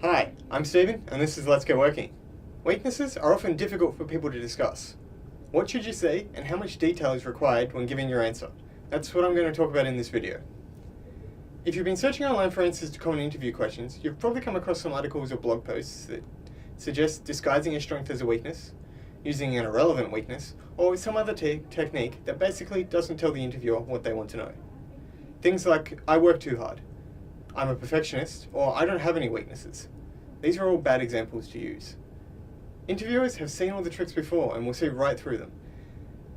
Hi, I'm Stephen, and this is Let's Get Working. Weaknesses are often difficult for people to discuss. What should you say, and how much detail is required when giving your answer? That's what I'm going to talk about in this video. If you've been searching online for answers to common interview questions, you've probably come across some articles or blog posts that suggest disguising a strength as a weakness, using an irrelevant weakness, or some other technique that basically doesn't tell the interviewer what they want to know. Things like, I work too hard, I'm a perfectionist, or I don't have any weaknesses. These are all bad examples to use. Interviewers have seen all the tricks before and will see right through them.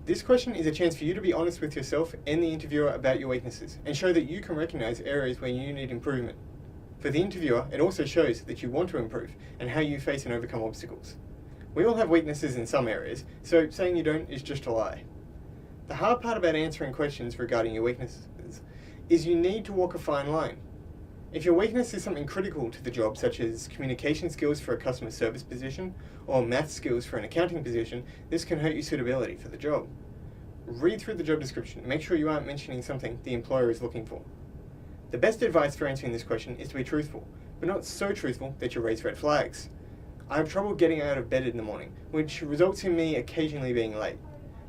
This question is a chance for you to be honest with yourself and the interviewer about your weaknesses and show that you can recognize areas where you need improvement. For the interviewer, it also shows that you want to improve and how you face and overcome obstacles. We all have weaknesses in some areas, so saying you don't is just a lie. The hard part about answering questions regarding your weaknesses is you need to walk a fine line. If your weakness is something critical to the job, such as communication skills for a customer service position or math skills for an accounting position, this can hurt your suitability for the job. Read through the job description. Make sure you aren't mentioning something the employer is looking for. The best advice for answering this question is to be truthful, but not so truthful that you raise red flags. I have trouble getting out of bed in the morning, which results in me occasionally being late.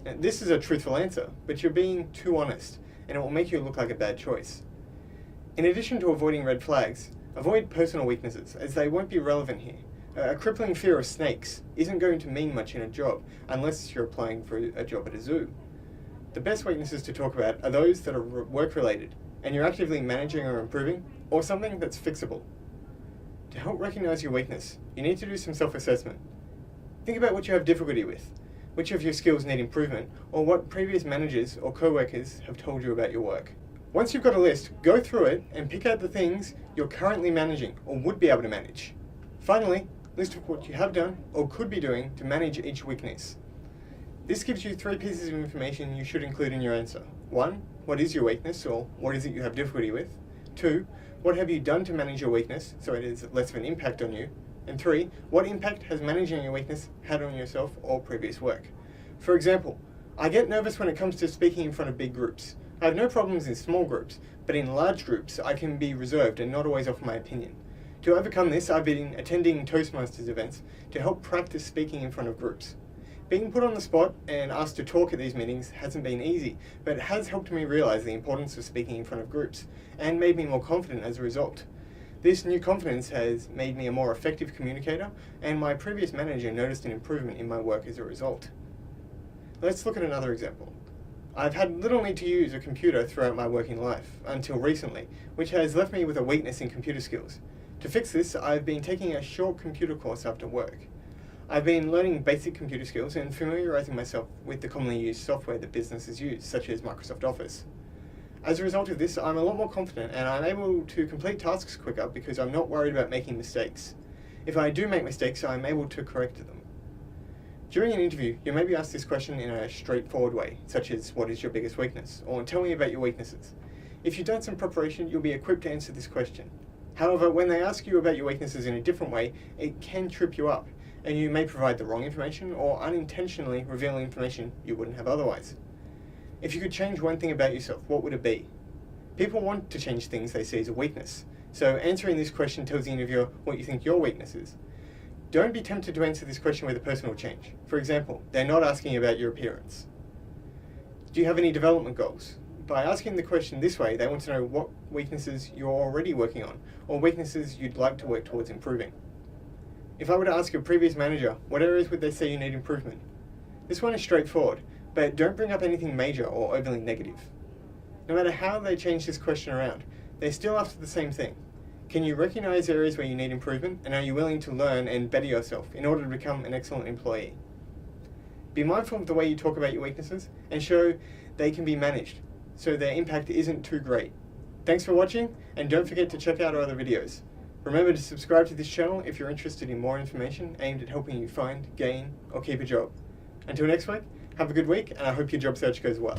Now, this is a truthful answer, but you're being too honest, and it will make you look like a bad choice. In addition to avoiding red flags, avoid personal weaknesses, as they won't be relevant here. A crippling fear of snakes isn't going to mean much in a job, unless you're applying for a job at a zoo. The best weaknesses to talk about are those that are work-related, and you're actively managing or improving, or something that's fixable. To help recognize your weakness, you need to do some self-assessment. Think about what you have difficulty with, which of your skills need improvement, or what previous managers or co-workers have told you about your work. Once you've got a list, go through it and pick out the things you're currently managing or would be able to manage. Finally, list what you have done or could be doing to manage each weakness. This gives you 3 pieces of information you should include in your answer. 1, what is your weakness, or what is it you have difficulty with? 2, what have you done to manage your weakness so it has less of an impact on you? And 3, what impact has managing your weakness had on yourself or previous work? For example, I get nervous when it comes to speaking in front of big groups. I have no problems in small groups, but in large groups I can be reserved and not always offer my opinion. To overcome this, I've been attending Toastmasters events to help practice speaking in front of groups. Being put on the spot and asked to talk at these meetings hasn't been easy, but it has helped me realize the importance of speaking in front of groups, and made me more confident as a result. This new confidence has made me a more effective communicator, and my previous manager noticed an improvement in my work as a result. Let's look at another example. I've had little need to use a computer throughout my working life, until recently, which has left me with a weakness in computer skills. To fix this, I've been taking a short computer course after work. I've been learning basic computer skills and familiarizing myself with the commonly used software that businesses use, such as Microsoft Office. As a result of this, I'm a lot more confident and I'm able to complete tasks quicker because I'm not worried about making mistakes. If I do make mistakes, I'm able to correct them. During an interview, you may be asked this question in a straightforward way, such as, what is your biggest weakness? Or tell me about your weaknesses. If you've done some preparation, you'll be equipped to answer this question. However, when they ask you about your weaknesses in a different way, it can trip you up, and you may provide the wrong information or unintentionally reveal information you wouldn't have otherwise. If you could change one thing about yourself, what would it be? People want to change things they see as a weakness, so answering this question tells the interviewer what you think your weakness is. Don't be tempted to answer this question with a personal change. For example, they're not asking about your appearance. Do you have any development goals? By asking the question this way, they want to know what weaknesses you're already working on, or weaknesses you'd like to work towards improving. If I were to ask your previous manager, what areas would they say you need improvement? This one is straightforward, but don't bring up anything major or overly negative. No matter how they change this question around, they're still after the same thing. Can you recognize areas where you need improvement, and are you willing to learn and better yourself in order to become an excellent employee? Be mindful of the way you talk about your weaknesses and show they can be managed, so their impact isn't too great. Thanks for watching, and don't forget to check out our other videos. Remember to subscribe to this channel if you're interested in more information aimed at helping you find, gain, or keep a job. Until next week, have a good week, and I hope your job search goes well.